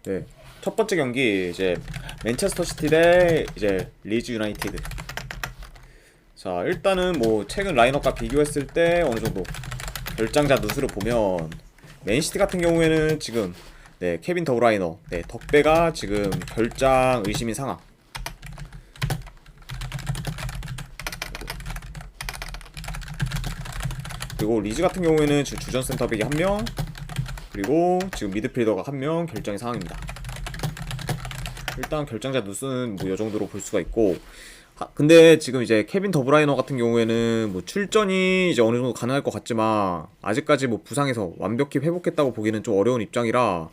네. 첫 번째 경기 이제 맨체스터 시티 대 이제 리즈 유나이티드. 자, 일단은 뭐 최근 라인업과 비교했을 때 어느 정도 결장자 누수를 보면 맨시티 같은 경우에는 지금 네, 케빈 더브라이너, 네, 덕배가 지금 결장 의심인 상황. 그리고 리즈 같은 경우에는 지금 주전 센터백이 한 명, 그리고 지금 미드필더가 한 명 결정의 상황입니다. 일단 결정자 누수는 뭐 이 정도로 볼 수가 있고, 근데 지금 이제 케빈 더브라이너 같은 경우에는 뭐 출전이 이제 어느 정도 가능할 것 같지만 아직까지 뭐 부상에서 완벽히 회복했다고 보기는 좀 어려운 입장이라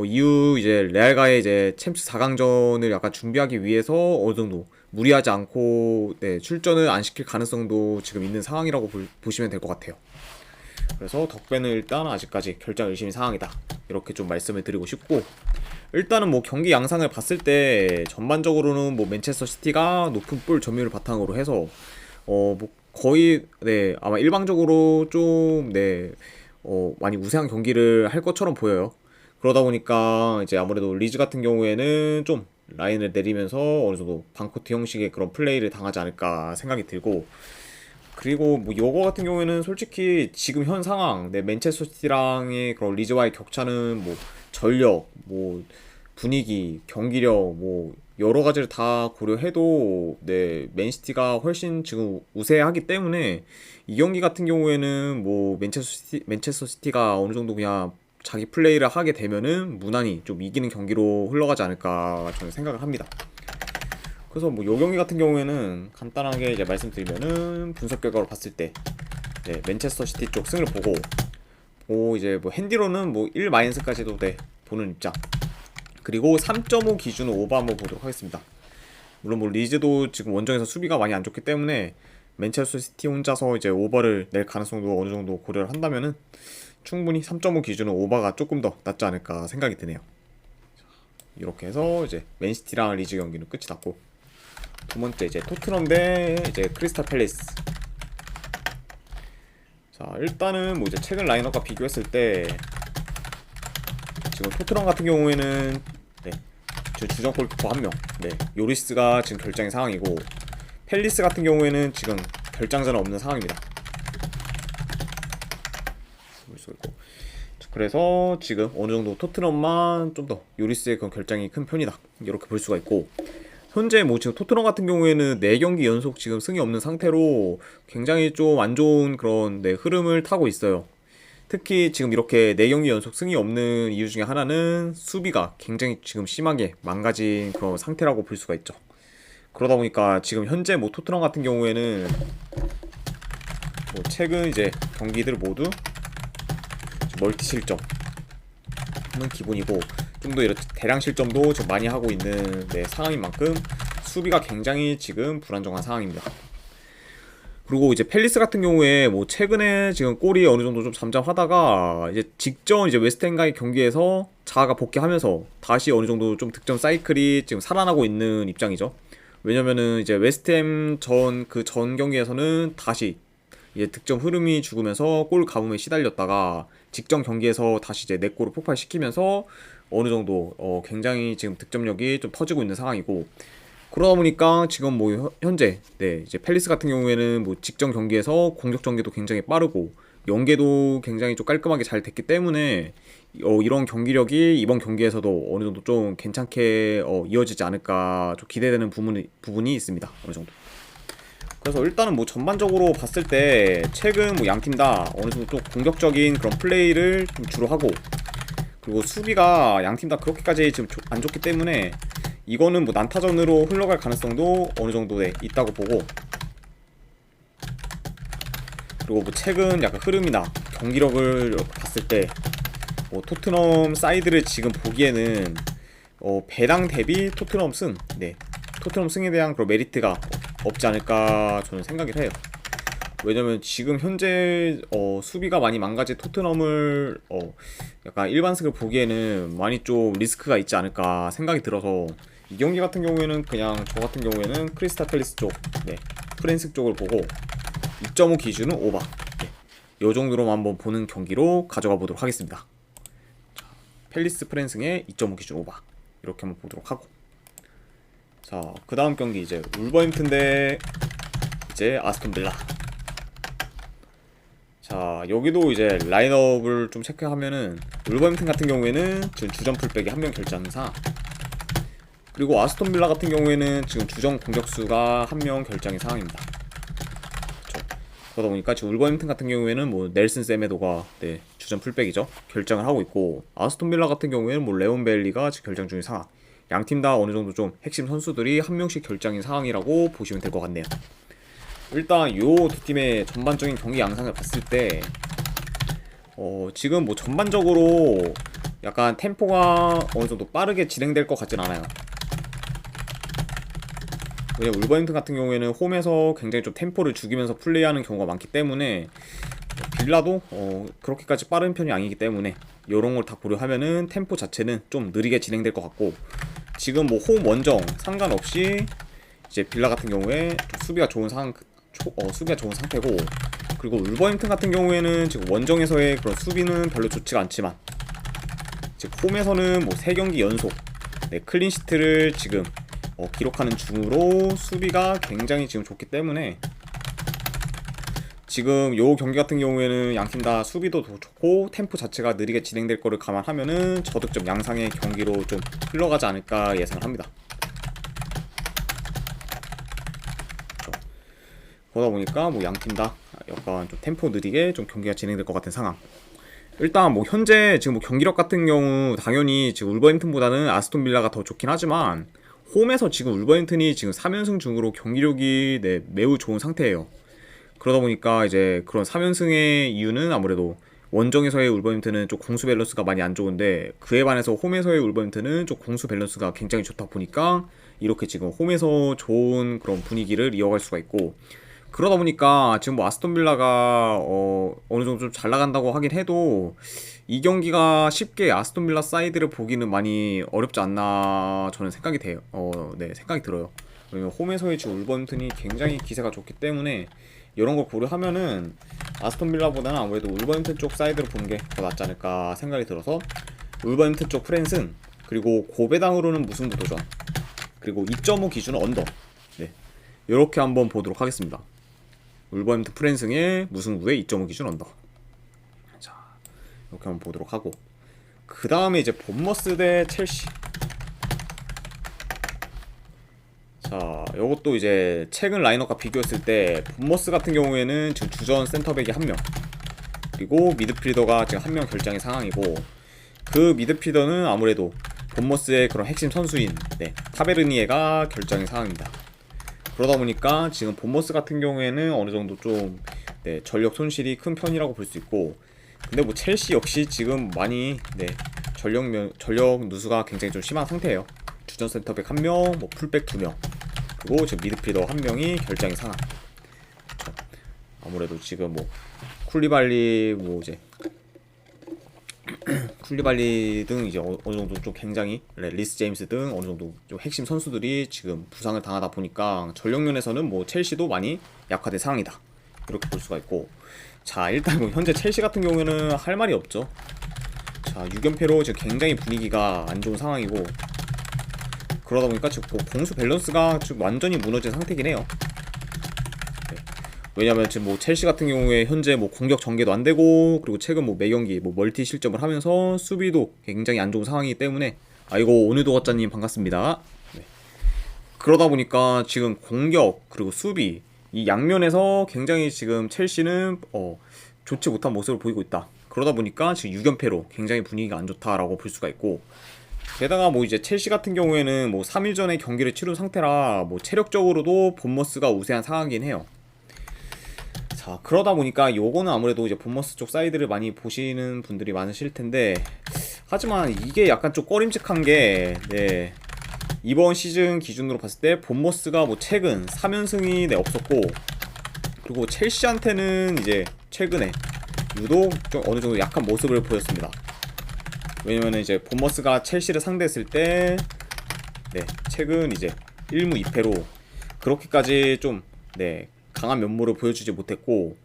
이후 이제 레알과의 이제 챔스 4강전을 약간 준비하기 위해서 어느 정도 무리하지 않고 네, 출전을 안 시킬 가능성도 지금 있는 상황이라고 보시면 될 것 같아요. 그래서 덕배는 일단 아직까지 결장 의심인 상황이다, 이렇게 좀 말씀을 드리고 싶고, 일단은 뭐 경기 양상을 봤을 때 전반적으로는 뭐 맨체스터 시티가 높은 볼 점유율을 바탕으로 해서 뭐 거의 네 아마 일방적으로 좀 네 많이 우세한 경기를 할 것처럼 보여요. 그러다 보니까 이제 아무래도 리즈 같은 경우에는 좀 라인을 내리면서 어느 정도 방코트 형식의 그런 플레이를 당하지 않을까 생각이 들고, 그리고 뭐 요거 같은 경우에는 솔직히 지금 현 상황, 네, 맨체스터 시티랑의 그런 리즈와의 격차는 뭐 전력, 뭐 분위기, 경기력, 뭐 여러 가지를 다 고려해도 네, 맨시티가 훨씬 지금 우세하기 때문에 이 경기 같은 경우에는 뭐 맨체스터 시티가 어느 정도 그냥 자기 플레이를 하게 되면은 무난히 좀 이기는 경기로 흘러가지 않을까 저는 생각을 합니다. 그래서 뭐 요 경기 같은 경우에는 간단하게 이제 말씀드리면은 분석 결과로 봤을 때 네, 맨체스터 시티 쪽 승을 보고 이제 뭐 핸디로는 뭐 1-까지도 네, 보는 입장. 그리고 3.5 기준으로 오버 한번 보도록 하겠습니다. 물론 뭐 리즈도 지금 원정에서 수비가 많이 안 좋기 때문에 맨체스터 시티 혼자서 이제 오버를 낼 가능성도 어느 정도 고려를 한다면은 충분히 3.5 기준으로 오버가 조금 더 낫지 않을까 생각이 드네요. 이렇게 해서 이제 맨시티랑 리즈 경기는 끝이 났고, 두 번째 이제 토트넘 대 이제 크리스탈 팰리스. 자, 일단은 뭐 이제 최근 라인업과 비교했을 때 지금 토트넘 같은 경우에는 네, 주전 골키퍼 한 명, 네, 요리스가 지금 결장의 상황이고, 팰리스 같은 경우에는 지금 결장자는 없는 상황입니다. 볼 수 있고, 그래서 지금 어느 정도 토트넘만 좀 더 요리스의 그런 결장이 큰 편이다, 이렇게 볼 수가 있고, 현재 뭐 지금 토트넘 같은 경우에는 4경기 연속 지금 승이 없는 상태로 굉장히 좀 안 좋은 그런 네, 흐름을 타고 있어요. 특히 지금 이렇게 4경기 연속 승이 없는 이유 중에 하나는 수비가 굉장히 지금 심하게 망가진 그런 상태라고 볼 수가 있죠. 그러다 보니까 지금 현재 뭐 토트넘 같은 경우에는 뭐 최근 이제 경기들 모두 멀티 실점은 기본이고, 좀 더 이렇게 대량 실점도 좀 많이 하고 있는 네, 상황인 만큼 수비가 굉장히 지금 불안정한 상황입니다. 그리고 이제 팰리스 같은 경우에 뭐 최근에 지금 골이 어느 정도 좀 잠잠하다가 이제 직전 이제 웨스트햄과의 경기에서 자아가 복귀하면서 다시 어느 정도 좀 득점 사이클이 지금 살아나고 있는 입장이죠. 왜냐면은 이제 웨스트햄 전 경기에서는 다시 이제 득점 흐름이 죽으면서 골 가뭄에 시달렸다가 직전 경기에서 다시 이제 4골을 폭발시키면서 어느 정도 굉장히 지금 득점력이 좀 터지고 있는 상황이고, 그러다 보니까 지금 뭐 현재 네, 이제 팰리스 같은 경우에는 뭐 직전 경기에서 공격 전개도 굉장히 빠르고 연계도 굉장히 좀 깔끔하게 잘 됐기 때문에 이런 경기력이 이번 경기에서도 어느 정도 좀 괜찮게 이어지지 않을까 좀 기대되는 부분이 있습니다. 어느 정도. 그래서 일단은 뭐 전반적으로 봤을 때 최근 뭐 양 팀 다 어느 정도 좀 공격적인 그런 플레이를 좀 주로 하고, 그리고 수비가 양 팀 다 그렇게까지 지금 안 좋기 때문에 이거는 뭐 난타전으로 흘러갈 가능성도 어느 정도 네, 있다고 보고, 그리고 뭐 최근 약간 흐름이나 경기력을 봤을 때 토트넘 사이드를 지금 보기에는 배당 대비 토트넘 승, 네, 토트넘 승에 대한 그런 메리트가 없지 않을까 저는 생각을 해요. 왜냐면 지금 현재 수비가 많이 망가진 토트넘을 약간 일반승을 보기에는 많이 좀 리스크가 있지 않을까 생각이 들어서, 이 경기 같은 경우에는 그냥 저 같은 경우에는 크리스탈 팰리스 쪽, 네, 프랜스 쪽을 보고 2.5 기준은 오버, 네, 요 정도로만 한번 보는 경기로 가져가 보도록 하겠습니다. 팰리스 프랜승의 2.5 기준 오바. 이렇게 한번 보도록 하고. 자, 그 다음 경기 이제 울버햄튼 대 이제 아스톤 빌라. 자, 여기도 이제 라인업을 좀 체크하면은 울버햄튼 같은 경우에는 지금 주전 풀백이 한 명 결장이상, 그리고 아스톤 빌라 같은 경우에는 지금 주전 공격수가 한 명 결장이 상황입니다. 그렇죠. 그러다 보니까 지금 울버햄튼 같은 경우에는 뭐 넬슨 세메도가 주전 풀백이죠, 결장을 하고 있고, 아스톤 빌라 같은 경우에는 뭐 레온 베일리가 지금 결장 중인 상황. 양 팀 다 어느 정도 좀 핵심 선수들이 한 명씩 결장인 상황이라고 보시면 될 것 같네요. 일단 요 두 팀의 전반적인 경기 양상을 봤을 때 지금 뭐 전반적으로 약간 템포가 어느 정도 빠르게 진행될 것 같진 않아요. 왜냐면 울버햄튼 같은 경우에는 홈에서 굉장히 좀 템포를 죽이면서 플레이하는 경우가 많기 때문에, 빌라도 그렇게까지 빠른 편이 아니기 때문에 요런 걸 다 고려하면은 템포 자체는 좀 느리게 진행될 것 같고, 지금 뭐 홈 원정 상관없이 이제 빌라 같은 경우에 좀 수비가 좋은 상태고, 그리고 울버햄튼 같은 경우에는 지금 원정에서의 그런 수비는 별로 좋지가 않지만, 지금 홈에서는 뭐 3경기 연속 클린시트를 지금 기록하는 중으로 수비가 굉장히 지금 좋기 때문에, 지금 요 경기 같은 경우에는 양팀 다 수비도 더 좋고 템포 자체가 느리게 진행될 거를 감안하면은 저득점 양상의 경기로 좀 흘러가지 않을까 예상을 합니다. 그러다 보니까 뭐 양팀 다 약간 좀 템포 느리게 좀 경기가 진행될 것 같은 상황. 일단 뭐 현재 지금 뭐 경기력 같은 경우 당연히 지금 울버햄튼보다는 아스톤 빌라가 더 좋긴 하지만, 홈에서 지금 울버햄튼이 지금 3연승 중으로 경기력이 매우 좋은 상태예요. 그러다 보니까 이제 그런 3연승의 이유는 아무래도 원정에서의 울버햄튼은 좀 공수 밸런스가 많이 안 좋은데, 그에 반해서 홈에서의 울버햄튼은 좀 공수 밸런스가 굉장히 좋다 보니까 이렇게 지금 홈에서 좋은 그런 분위기를 이어갈 수가 있고, 그러다 보니까 지금 뭐 아스톤 빌라가 어느 정도 좀 잘 나간다고 하긴 해도 이 경기가 쉽게 아스톤 빌라 사이드를 보기는 많이 어렵지 않나 저는 생각이 돼요. 생각이 들어요. 왜냐면 홈에서의 지금 울버햄튼이 굉장히 기세가 좋기 때문에 이런 걸 고려하면은 아스톤 빌라보다는 아무래도 울버햄튼 쪽 사이드를 보는 게 더 낫지 않을까 생각이 들어서, 울버햄튼 쪽 프랜승, 그리고 고배당으로는 무승부 도전, 그리고 2.5 기준은 언더, 이렇게 한번 보도록 하겠습니다. 울버햄튼 프랜승의 무승부의 2.5 기준 언더. 자, 이렇게 한번 보도록 하고, 그 다음에 이제 본머스 대 첼시. 자, 요것도 이제 최근 라인업과 비교했을 때 본머스 같은 경우에는 지금 주전 센터백이 1명, 그리고 미드필더가 지금 1명 결장의 상황이고, 그 미드필더는 아무래도 본머스의 그런 핵심 선수인 타베르니에가 결장의 상황입니다. 그러다 보니까 지금 본머스 같은 경우에는 어느 정도 좀 전력 손실이 큰 편이라고 볼 수 있고, 근데 뭐 첼시 역시 지금 많이 전력 누수가 굉장히 좀 심한 상태예요. 주전 센터백 1명, 뭐 풀백 2명, 그리고 지금 미드필더 1명이 결장이 상황. 아무래도 지금 뭐 쿨리발리 쿨리발리 등 이제 어느 정도 좀 굉장히 리스 제임스 등 어느 정도 좀 핵심 선수들이 지금 부상을 당하다 보니까 전력면에서는 뭐 첼시도 많이 약화된 상황이다, 이렇게 볼 수가 있고. 자, 일단 뭐 현재 첼시 같은 경우에는 할 말이 없죠. 자, 6연패로 지금 굉장히 분위기가 안 좋은 상황이고, 그러다 보니까 지금 공수 밸런스가 지금 완전히 무너진 상태긴 해요. 왜냐면 지금 뭐 첼시 같은 경우에 현재 뭐 공격 전개도 안 되고, 그리고 최근 뭐 매경기 뭐 멀티 실점을 하면서 수비도 굉장히 안 좋은 상황이기 때문에, 아이고 오늘도 가짜님 반갑습니다. 그러다 보니까 지금 공격 그리고 수비 이 양면에서 굉장히 지금 첼시는 좋지 못한 모습을 보이고 있다. 그러다 보니까 지금 6연패로 굉장히 분위기가 안 좋다라고 볼 수가 있고, 게다가 뭐 이제 첼시 같은 경우에는 뭐 3일 전에 경기를 치른 상태라 뭐 체력적으로도 본머스가 우세한 상황이긴 해요. 자, 그러다 보니까 요거는 아무래도 이제 본머스 쪽 사이드를 많이 보시는 분들이 많으실 텐데, 하지만 이게 약간 좀 꺼림직한 게, 이번 시즌 기준으로 봤을 때 본머스가 뭐 최근 3연승이 없었고, 그리고 첼시한테는 이제 최근에 유독 좀 어느 정도 약한 모습을 보였습니다. 왜냐면은 이제 본머스가 첼시를 상대했을 때 최근 이제 1무 2패로 그렇게까지 좀 강한 면모를 보여주지 못했고,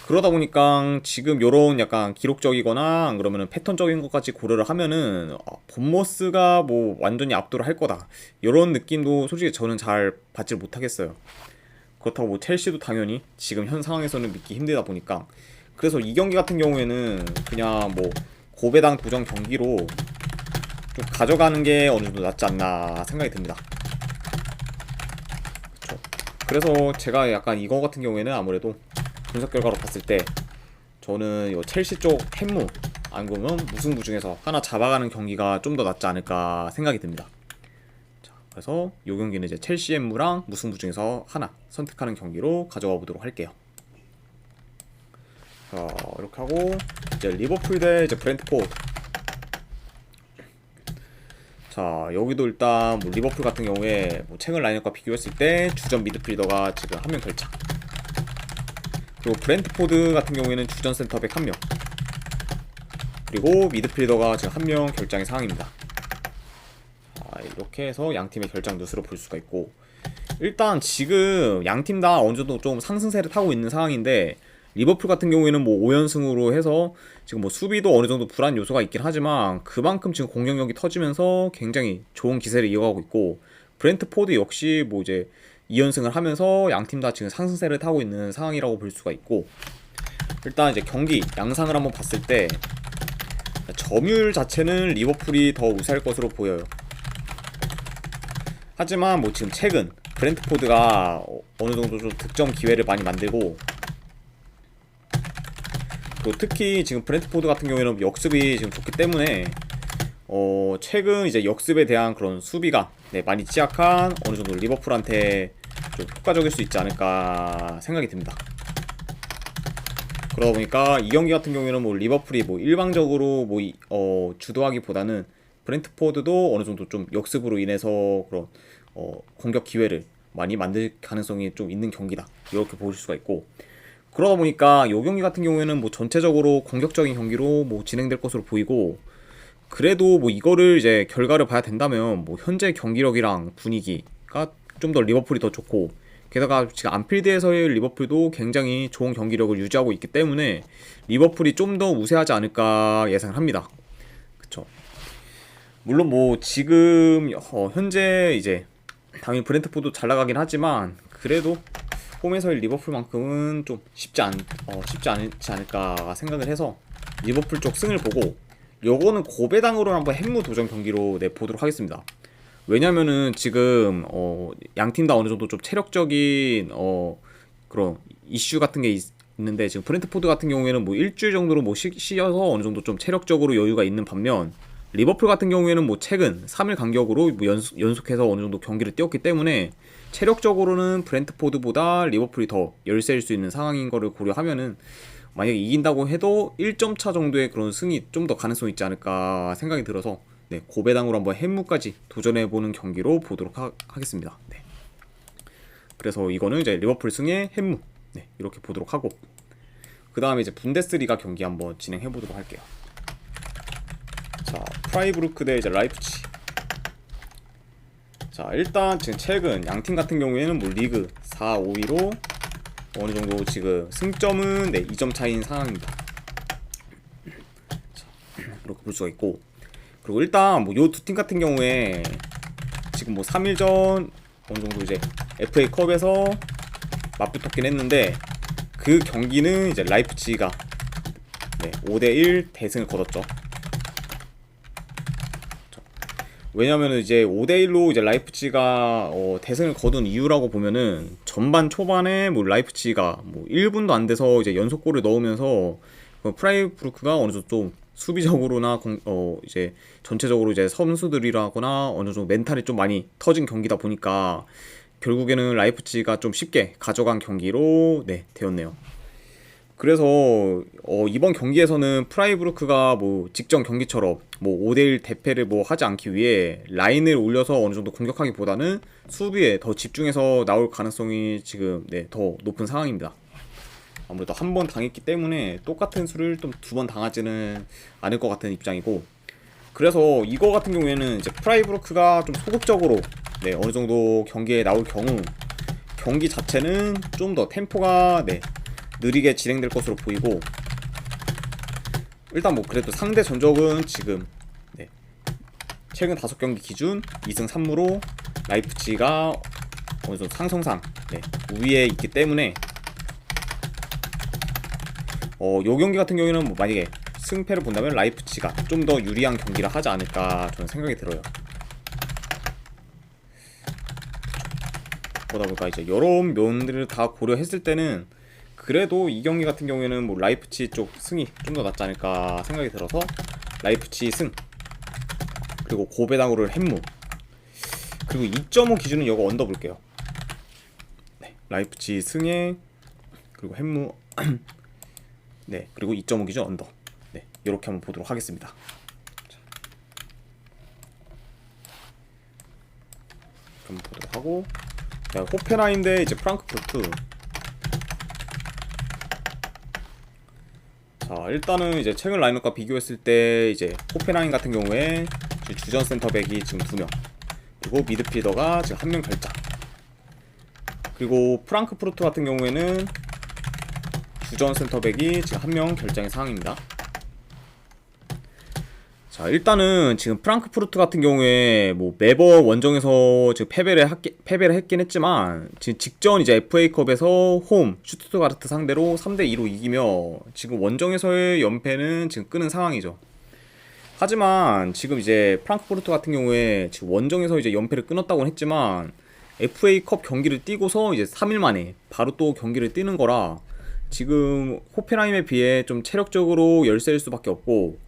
그러다 보니까 지금 요런 약간 기록적이거나 안 그러면은 패턴적인 것까지 고려를 하면은 본머스가 뭐 완전히 압도를 할 거다 요런 느낌도 솔직히 저는 잘 받질 못하겠어요. 그렇다고 뭐 첼시도 당연히 지금 현 상황에서는 믿기 힘들다 보니까 그래서 이 경기 같은 경우에는 그냥 뭐 고배당 도전 경기로 좀 가져가는 게 어느 정도 낫지 않나 생각이 듭니다. 그쵸? 그래서 제가 약간 이거 같은 경우에는 아무래도 분석 결과로 봤을 때 저는 이 첼시 쪽 햄무 안 그러면 무승부 중에서 하나 잡아가는 경기가 좀 더 낫지 않을까 생각이 듭니다. 자, 그래서 이 경기는 이제 첼시 햄무랑 무승부 중에서 하나 선택하는 경기로 가져가 보도록 할게요. 자, 이렇게 하고 이제 리버풀 대 이제 브렌트포드. 자, 여기도 일단 뭐 리버풀 같은 경우에 뭐 최근 라인업과 비교했을 때 주전 미드필더가 지금 한 명 결장. 그리고 브렌트포드 같은 경우에는 주전 센터백 1명. 그리고 미드필더가 지금 1명 결장의 상황입니다. 자, 이렇게 해서 양 팀의 결장 누수로 볼 수가 있고 일단 지금 양 팀 다 어느 정도 좀 상승세를 타고 있는 상황인데 리버풀 같은 경우에는 뭐 5연승으로 해서 지금 뭐 수비도 어느 정도 불안 요소가 있긴 하지만 그만큼 지금 공격력이 터지면서 굉장히 좋은 기세를 이어가고 있고 브렌트포드 역시 뭐 이제 2연승을 하면서 양팀 다 지금 상승세를 타고 있는 상황이라고 볼 수가 있고 일단 이제 경기 양상을 한번 봤을 때 점유율 자체는 리버풀이 더 우세할 것으로 보여요. 하지만 뭐 지금 최근 브렌트포드가 어느 정도 좀 득점 기회를 많이 만들고 또 특히 지금 브렌트포드 같은 경우에는 역습이 지금 좋기 때문에 최근 이제 역습에 대한 그런 수비가 많이 취약한 어느 정도 리버풀한테 좀 효과적일 수 있지 않을까 생각이 듭니다. 그러다 보니까 이 경기 같은 경우에는 뭐 리버풀이 뭐 일방적으로 뭐 주도하기보다는 브렌트포드도 어느 정도 좀 역습으로 인해서 그런 공격 기회를 많이 만들 가능성이 좀 있는 경기다 이렇게 보실 수가 있고 그러다 보니까 이 경기 같은 경우에는 뭐 전체적으로 공격적인 경기로 뭐 진행될 것으로 보이고 그래도 뭐 이거를 이제 결과를 봐야 된다면 뭐 현재 경기력이랑 분위기가 좀 더 리버풀이 더 좋고 게다가 지금 안필드에서의 리버풀도 굉장히 좋은 경기력을 유지하고 있기 때문에 리버풀이 좀 더 우세하지 않을까 예상을 합니다. 그쵸? 물론 뭐 지금 현재 이제 당연히 브렌트포드 잘 나가긴 하지만 그래도 홈에서의 리버풀만큼은 좀 쉽지 않지 않을까 생각을 해서 리버풀 쪽 승을 보고 요거는 고배당으로 한번 햄무 도전 경기로 보도록 하겠습니다. 왜냐면은 지금 양팀 다 어느 정도 좀 체력적인 그런 이슈 같은 게 있는데 지금 브렌트포드 같은 경우에는 뭐 일주일 정도로 뭐 쉬어서 어느 정도 좀 체력적으로 여유가 있는 반면 리버풀 같은 경우에는 뭐 최근 3일 간격으로 뭐 연속해서 어느 정도 경기를 뛰었기 때문에 체력적으로는 브렌트포드보다 리버풀이 더 열세일 수 있는 상황인 거를 고려하면은 만약에 이긴다고 해도 1점 차 정도의 그런 승이 좀 더 가능성이 있지 않을까 생각이 들어서 고배당으로 한번 햄무까지 도전해보는 경기로 보도록 하겠습니다. 그래서 이거는 이제 리버풀 승의 햄무 이렇게 보도록 하고 그 다음에 이제 분데스리가 경기 한번 진행해보도록 할게요. 자, 프라이부르크 대 이제 라이프치. 자, 일단 지금 최근 양팀 같은 경우에는 뭐 리그 4, 5위로 어느 정도 지금 승점은 2점 차이인 상황입니다. 자, 이렇게 볼 수가 있고 그리고 일단 뭐 요 두 팀 같은 경우에 지금 뭐 3일 전 어느 정도 이제 FA컵에서 맞붙었긴 했는데 그 경기는 이제 라이프치히가 5대1 대승을 거뒀죠. 왜냐면은 이제 5대1로 이제 라이프치히가 대승을 거둔 이유라고 보면은 전반 초반에 뭐 라이프치히가 뭐 1분도 안 돼서 이제 연속골을 넣으면서 프라이부르크가 어느 정도 좀 수비적으로나 이제 전체적으로 이제 선수들이라거나 어느 정도 멘탈이 좀 많이 터진 경기다 보니까 결국에는 라이프치히가 좀 쉽게 가져간 경기로 되었네요. 그래서 이번 경기에서는 프라이부르크가 뭐 직전 경기처럼 뭐 5대1 대패를 뭐 하지 않기 위해 라인을 올려서 어느 정도 공격하기보다는 수비에 더 집중해서 나올 가능성이 지금 더 높은 상황입니다. 아무래도 한 번 당했기 때문에 똑같은 수를 좀 두 번 당하지는 않을 것 같은 입장이고 그래서 이거 같은 경우에는 이제 프라이부르크가 좀 소극적으로 어느 정도 경기에 나올 경우 경기 자체는 좀 더 템포가 느리게 진행될 것으로 보이고, 일단 뭐 그래도 상대 전적은 지금 네, 최근 5경기 기준 2승 3무로 라이프치히가 어느 정도 상성상 네, 우위에 있기 때문에 요 경기 같은 경우에는 뭐 만약에 승패를 본다면 라이프치히가 좀 더 유리한 경기를 하지 않을까 저는 생각이 들어요. 보다 보니까 이제 여러 면들을 다 고려했을 때는 그래도 이 경기 같은 경우에는 뭐 라이프치히 쪽 승이 좀 더 낫지 않을까 생각이 들어서 라이프치히 승, 그리고 고배당으로 햄무, 그리고 2.5 기준은 이거 언더 볼게요. 네, 라이프치히 승에 그리고 햄무 네, 그리고 2.5 기준 언더. 네, 이렇게 한번 보도록 하겠습니다. 한번 보도록 하고, 자, 호펜하임 대 이제 프랑크푸르트. 자, 일단은 이제 최근 라인업과 비교했을 때 이제 호펜하임 같은 경우에 주전 센터백이 지금 2명, 그리고 미드필더가 지금 1명 결장. 그리고 프랑크푸르트 같은 경우에는 주전 센터백이 지금 1명 결장의 상황입니다. 자, 일단은 지금 프랑크푸르트 같은 경우에 뭐 매번 원정에서 지금 패배를 했긴 했지만, 지금 직전 이제 FA컵에서 홈 슈투트가르트 상대로 3대2로 이기며 지금 원정에서의 연패는 지금 끄는 상황이죠. 하지만 지금 이제 프랑크푸르트 같은 경우에 지금 원정에서 이제 연패를 끊었다고는 했지만 FA컵 경기를 뛰고서 이제 3일 만에 바로 또 경기를 뛰는 거라 지금 호펜하임에 비해 좀 체력적으로 열세일 수밖에 없고,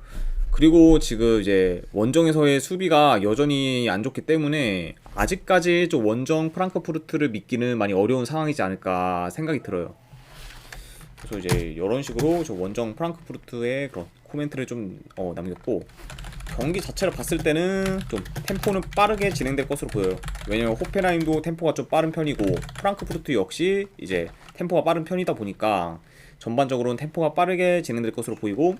그리고 지금 이제 원정에서의 수비가 여전히 안 좋기 때문에 아직까지 좀 원정 프랑크푸르트를 믿기는 많이 어려운 상황이지 않을까 생각이 들어요. 그래서 이제 이런 식으로 저 원정 프랑크푸르트의 그런 코멘트를 좀 남겼고, 경기 자체를 봤을 때는 좀 템포는 빠르게 진행될 것으로 보여요. 왜냐면 호펜하임도 템포가 좀 빠른 편이고 프랑크푸르트 역시 이제 템포가 빠른 편이다 보니까 전반적으로는 템포가 빠르게 진행될 것으로 보이고,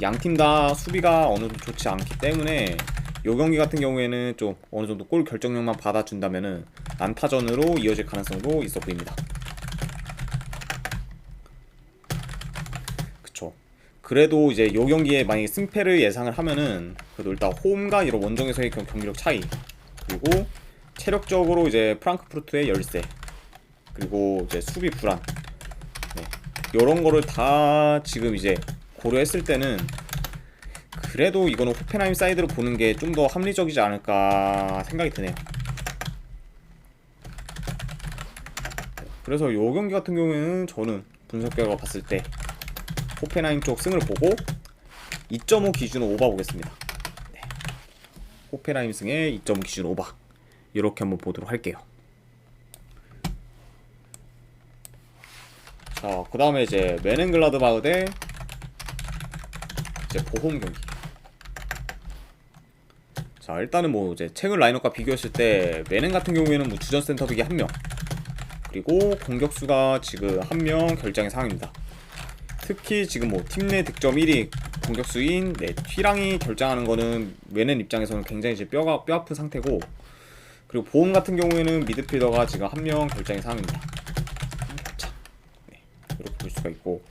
양 팀 다 수비가 어느 정도 좋지 않기 때문에 요 경기 같은 경우에는 좀 어느 정도 골 결정력만 받아준다면은 난타전으로 이어질 가능성도 있어 보입니다. 그쵸. 그래도 이제 요 경기에 만약에 승패를 예상을 하면은 그래도 일단 홈과 이런 원정에서의 경기력 차이, 그리고 체력적으로 이제 프랑크푸르트의 열세, 그리고 이제 수비 불안, 네, 요런 거를 다 지금 이제 고려했을 때는 그래도 이거는 호펜하임 사이드로 보는 게 좀 더 합리적이지 않을까 생각이 드네요. 그래서 요 경기 같은 경우에는 저는 분석 결과 봤을 때 호펜하임 쪽 승을 보고 2.5 기준으로 오바 보겠습니다. 네. 호펜하임 승에 2.5 기준 오바, 이렇게 한번 보도록 할게요. 자, 그 다음에 이제 메넨글라드바흐 대 이제 보홈 경기. 자, 일단은 뭐 이제 최근 라인업과 비교했을 때 메넨 같은 경우에는 뭐 주전 센터백이 1명, 그리고 공격수가 지금 1명 결장의 상황입니다. 특히 지금 뭐 팀 내 득점 1위 공격수인 튀랑이 결장하는 거는 메넨 입장에서는 굉장히 이제 뼈 아픈 상태고, 그리고 보험 같은 경우에는 미드필더가 지금 1명 결장의 상황입니다. 네, 이렇게 볼 수가 있고,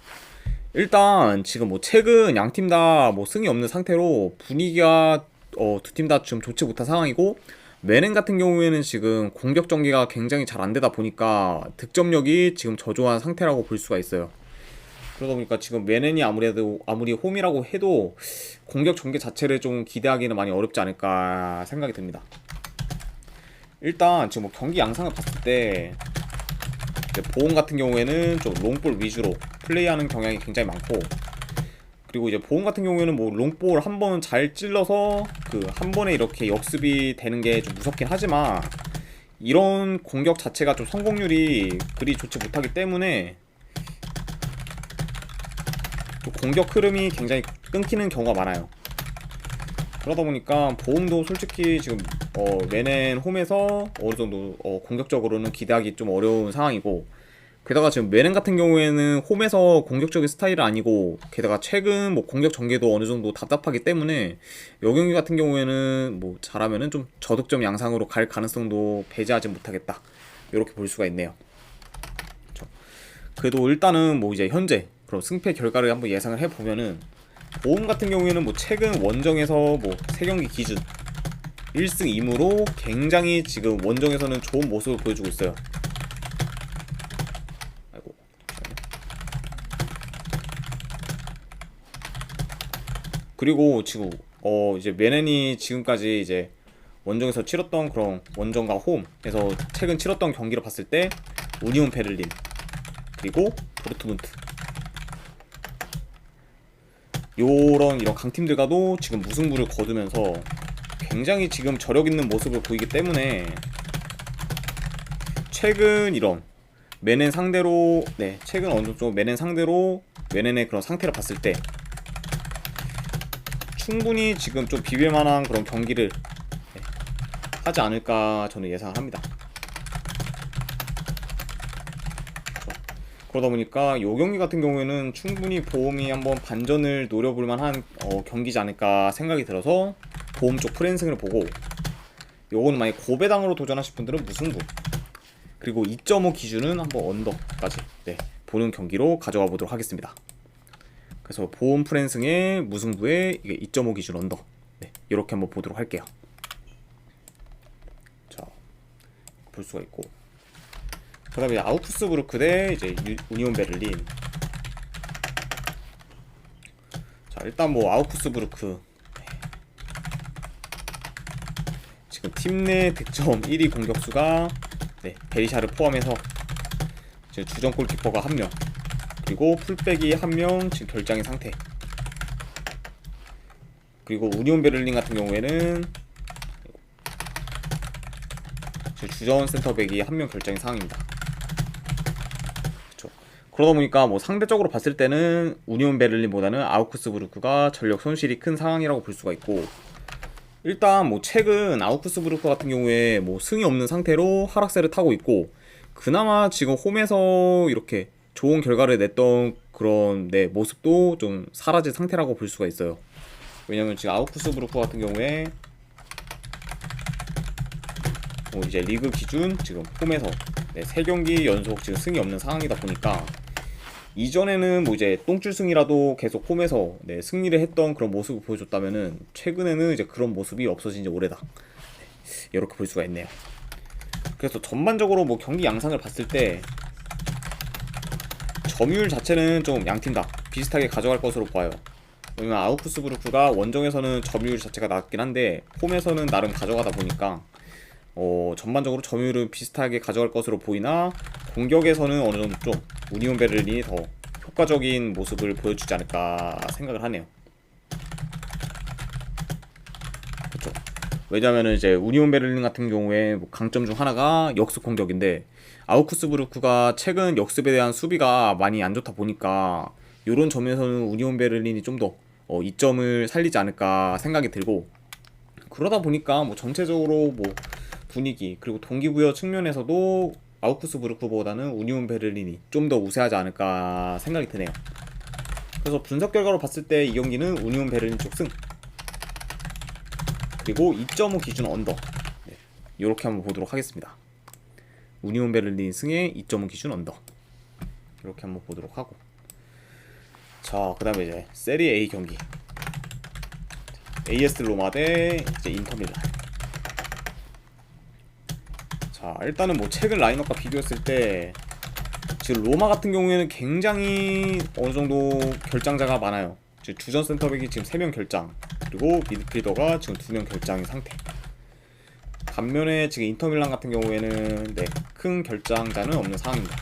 일단 지금 뭐 최근 양 팀 다 뭐 승이 없는 상태로 분위기가 두 팀 다 지금 좋지 못한 상황이고, 메넨 같은 경우에는 지금 공격 전개가 굉장히 잘 안 되다 보니까 득점력이 지금 저조한 상태라고 볼 수가 있어요. 그러다 보니까 지금 메넨이 아무리 홈이라고 해도 공격 전개 자체를 좀 기대하기는 많이 어렵지 않을까 생각이 듭니다. 일단 지금 뭐 경기 양상을 봤을 때 이제 보험 같은 경우에는 좀 롱볼 위주로 플레이하는 경향이 굉장히 많고, 그리고 이제 보험 같은 경우에는 뭐 롱볼 한 번 잘 찔러서 그 한 번에 이렇게 역습이 되는 게 좀 무섭긴 하지만, 이런 공격 자체가 좀 성공률이 그리 좋지 못하기 때문에 또 공격 흐름이 굉장히 끊기는 경우가 많아요. 그러다 보니까 보험도 솔직히 지금 메넨 홈에서 어느 정도 공격적으로는 기대하기 좀 어려운 상황이고, 게다가 지금 메넨 같은 경우에는 홈에서 공격적인 스타일은 아니고, 게다가 최근 뭐 공격 전개도 어느 정도 답답하기 때문에 요 경기 같은 경우에는 뭐 잘하면은 좀 저득점 양상으로 갈 가능성도 배제하지 못하겠다, 이렇게 볼 수가 있네요. 그렇죠. 그래도 일단은 뭐 이제 현재 그럼 승패 결과를 한번 예상을 해보면은 보험 같은 경우에는 뭐 최근 원정에서 뭐 3경기 기준 1승 2무로 굉장히 지금 원정에서는 좋은 모습을 보여주고 있어요. 아이고. 그리고 지금 이제 메넨이 지금까지 이제 원정에서 치렀던 그런 원정과 홈에서 최근 치렀던 경기를 봤을 때 우니온 베를린 그리고 도르트문트 이런 강팀들과도 지금 무승부를 거두면서 굉장히 지금 저력 있는 모습을 보이기 때문에 최근 이런 메넨 상대로 최근 어느 정도 메넨 상대로 메넨의 그런 상태를 봤을 때 충분히 지금 좀 비빌만한 그런 경기를 하지 않을까 저는 예상합니다. 그러다 보니까 이 경기 같은 경우에는 충분히 보험이 한번 반전을 노려볼 만한 경기지 않을까 생각이 들어서 보험 쪽 프랜승을 보고, 요거는 만약 고배당으로 도전하실 분들은 무승부, 그리고 2.5 기준은 한번 언더까지 보는 경기로 가져가 보도록 하겠습니다. 그래서 보험 프랜승의 무승부에 이게 2.5 기준 언더 이렇게 한번 보도록 할게요. 자, 볼 수가 있고, 그 다음에 아우크스부르크 대 이제 우니온 베를린. 자, 일단 뭐 아우크스부르크 지금 팀 내 득점 1위 공격수가 베리샤를 포함해서 지금 주전 골키퍼가 1명, 그리고 풀백이 1명 지금 결장인 상태. 그리고 우니온 베를린 같은 경우에는 지금 주전 센터백이 1명 결장인 상황입니다. 그렇죠. 그러다 보니까 뭐 상대적으로 봤을 때는 우니온 베를린보다는 아우크스부르크가 전력 손실이 큰 상황이라고 볼 수가 있고, 일단 뭐 최근 아우크스부르크 같은 경우에 뭐 승이 없는 상태로 하락세를 타고 있고, 그나마 지금 홈에서 이렇게 좋은 결과를 냈던 그런 모습도 좀 사라진 상태라고 볼 수가 있어요. 왜냐면 지금 아우크스부르크 같은 경우에 뭐 이제 리그 기준 지금 홈에서 3경기 연속 지금 승이 없는 상황이다 보니까, 이전에는 뭐 이제 똥줄승이라도 계속 홈에서 승리를 했던 그런 모습을 보여줬다면은 최근에는 이제 그런 모습이 없어진 지 오래다, 이렇게 볼 수가 있네요. 그래서 전반적으로 뭐 경기 양상을 봤을 때 점유율 자체는 좀 양팀 다 비슷하게 가져갈 것으로 보아요. 왜냐면 아우크스부르크가 원정에서는 점유율 자체가 낮긴 한데 홈에서는 나름 가져가다 보니까 전반적으로 점유율은 비슷하게 가져갈 것으로 보이나, 공격에서는 어느 정도 좀 우니온 베를린이 더 효과적인 모습을 보여주지 않을까 생각을 하네요. 그렇죠. 왜냐면은 이제 우니온 베를린 같은 경우에 뭐 강점 중 하나가 역습 공격인데, 아우크스부르크가 최근 역습에 대한 수비가 많이 안 좋다 보니까 이런 점에서는 우니온 베를린이 좀 더 이점을 살리지 않을까 생각이 들고, 그러다 보니까 뭐 전체적으로 뭐 분위기 그리고 동기부여 측면에서도 아우크스부르크보다는 우니온 베를린이 좀 더 우세하지 않을까 생각이 드네요. 그래서 분석 결과로 봤을 때 이 경기는 우니온 베를린 쪽 승, 그리고 2.5 기준 언더, 이렇게 한번 보도록 하겠습니다. 우니온 베를린 승에 2.5 기준 언더, 이렇게 한번 보도록 하고, 자, 그 다음에 이제 세리 A 경기, AS 로마 대 이제 인터밀란. 자, 일단은 뭐 최근 라인업과 비교했을 때 지금 로마 같은 경우에는 굉장히 어느 정도 결장자가 많아요. 지금 주전 센터백이 지금 3명 결장, 그리고 미드필더가 지금 2명 결장인 상태. 반면에 지금 인터밀란 같은 경우에는 큰 결장자는 없는 상황입니다.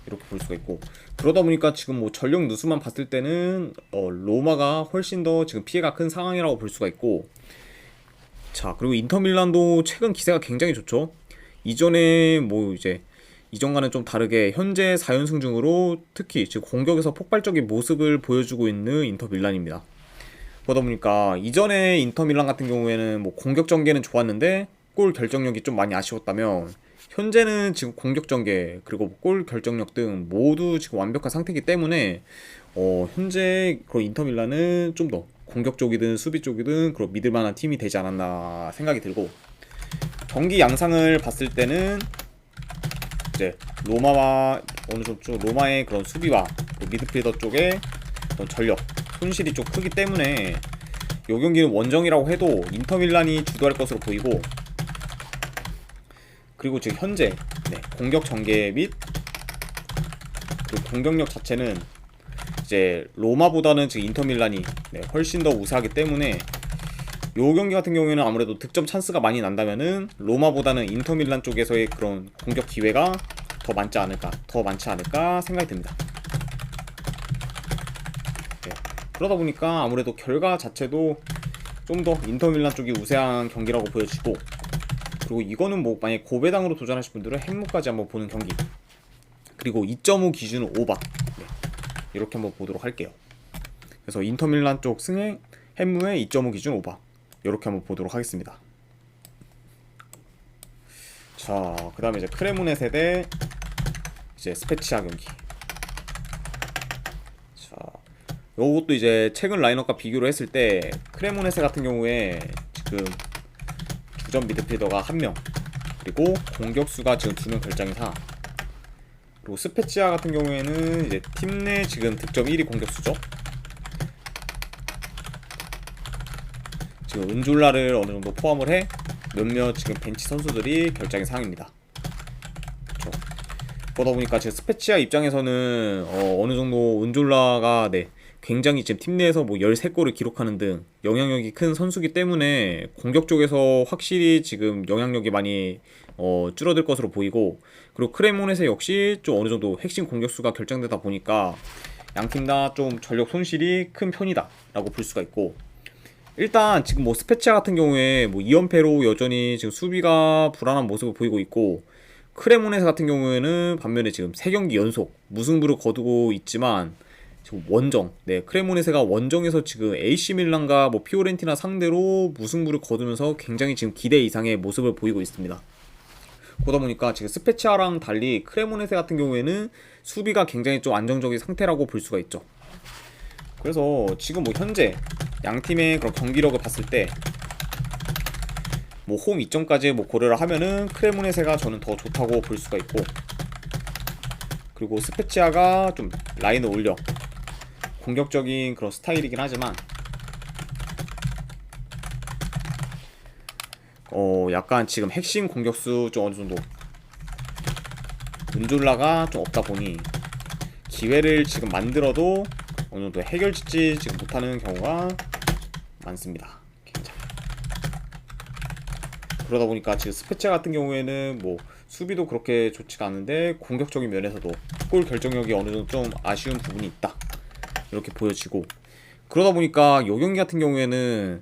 이렇게 볼 수가 있고, 그러다 보니까 지금 뭐 전력 누수만 봤을 때는 로마가 훨씬 더 지금 피해가 큰 상황이라고 볼 수가 있고, 자, 그리고 인터밀란도 최근 기세가 굉장히 좋죠. 이전에 뭐 이제 이전과는 좀 다르게 현재 4연승 중으로 특히 지금 공격에서 폭발적인 모습을 보여주고 있는 인터밀란입니다. 그러다 보니까 이전에 인터밀란 같은 경우에는 뭐 공격 전개는 좋았는데 골 결정력이 좀 많이 아쉬웠다면, 현재는 지금 공격 전개 그리고 골 결정력 등 모두 지금 완벽한 상태이기 때문에 현재 그 인터밀란은 좀 더 공격 쪽이든 수비 쪽이든 그런 믿을만한 팀이 되지 않았나 생각이 들고, 경기 양상을 봤을 때는 이제 로마와 어느 정도 좀 로마의 그런 수비와 그 미드필더 쪽의 그런 전력 손실이 좀 크기 때문에 이 경기는 원정이라고 해도 인터밀란이 주도할 것으로 보이고, 그리고 지금 현재 공격 전개 및 그 공격력 자체는 이제 로마보다는 지금 인터밀란이 훨씬 더 우세하기 때문에 요 경기 같은 경우에는 아무래도 득점 찬스가 많이 난다면은 로마보다는 인터밀란 쪽에서의 그런 공격 기회가 더 많지 않을까 생각이 듭니다. 그러다 보니까 아무래도 결과 자체도 좀 더 인터밀란 쪽이 우세한 경기라고 보여지고, 그리고 이거는 뭐 만약에 고배당으로 도전하실 분들은 햄무까지 한번 보는 경기, 그리고 2.5 기준은 오바, 이렇게 한번 보도록 할게요. 그래서 인터밀란 쪽 승에 햄무의 2.5 기준 오바, 이렇게 한번 보도록 하겠습니다. 자, 그 다음에 이제 크레모네세 대 이제 스페치아 경기. 자, 요것도 이제 최근 라인업과 비교를 했을 때 크레모네세 같은 경우에 지금 주전 미드필더가 1명, 그리고 공격수가 지금 2명 결장이사, 그리고 스페치아 같은 경우에는 이제 팀 내 지금 득점 1위 공격수죠. 지금 은졸라를 어느 정도 포함을 해 몇몇 지금 벤치 선수들이 결장의 상황입니다. 그렇죠. 그러다 보니까 지금 스페치아 입장에서는 어느 정도 은졸라가 굉장히 지금 팀 내에서 뭐 13골을 기록하는 등 영향력이 큰 선수기 때문에 공격 쪽에서 확실히 지금 영향력이 많이 줄어들 것으로 보이고, 그리고 크레모네세 역시 좀 어느 정도 핵심 공격수가 결정되다 보니까 양팀 다 좀 전력 손실이 큰 편이다 라고 볼 수가 있고, 일단 지금 뭐 스페치아 같은 경우에 뭐 2연패로 여전히 지금 수비가 불안한 모습을 보이고 있고, 크레모네세 같은 경우에는 반면에 지금 3경기 연속 무승부를 거두고 있지만 지금 원정, 크레모네세가 원정에서 지금 AC 밀란과 뭐 피오렌티나 상대로 무승부를 거두면서 굉장히 지금 기대 이상의 모습을 보이고 있습니다. 그러다 보니까 지금 스페치아랑 달리 크레모네세 같은 경우에는 수비가 굉장히 좀 안정적인 상태라고 볼 수가 있죠. 그래서 지금 뭐 현재 양 팀의 그런 경기력을 봤을 때 뭐 홈 이점까지 뭐 고려를 하면은 크레모네세가 저는 더 좋다고 볼 수가 있고, 그리고 스페치아가 좀 라인을 올려 공격적인 그런 스타일이긴 하지만 약간 지금 핵심 공격수 좀 어느 정도 은졸라가 좀 없다 보니 기회를 지금 만들어도 어느 정도 해결짓지 지금 못하는 경우가 많습니다. 그러다 보니까 지금 스페치아 같은 경우에는 뭐 수비도 그렇게 좋지가 않은데 공격적인 면에서도 골 결정력이 어느 정도 좀 아쉬운 부분이 있다, 이렇게 보여지고, 그러다 보니까 요 경기 같은 경우에는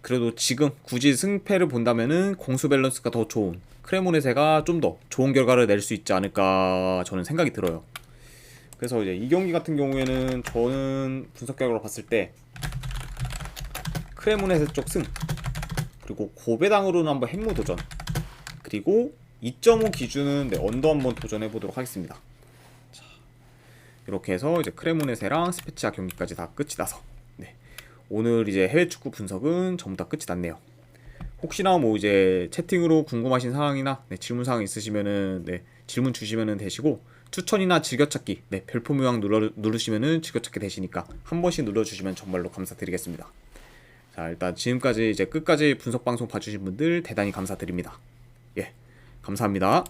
그래도 지금 굳이 승패를 본다면은 공수 밸런스가 더 좋은 크레모네세가 좀 더 좋은 결과를 낼 수 있지 않을까 저는 생각이 들어요. 그래서 이제 이 경기 같은 경우에는 저는 분석 결과로 봤을 때 크레모네세 쪽 승, 그리고 고배당으로는 한번 핵무 도전, 그리고 2.5 기준은 언더 한번 도전해 보도록 하겠습니다. 자, 이렇게 해서 이제 크레모네세랑 스페치아 경기까지 다 끝이 나서 오늘 이제 해외 축구 분석은 전부 다 끝이 났네요. 혹시나 뭐 이제 채팅으로 궁금하신 사항이나 질문 사항 있으시면은 질문 주시면은 되시고, 추천이나 즐겨찾기 별표 모양 누르시면은 즐겨찾기 되시니까 한 번씩 눌러주시면 정말로 감사드리겠습니다. 자, 일단 지금까지 이제 끝까지 분석 방송 봐주신 분들 대단히 감사드립니다. 예, 감사합니다.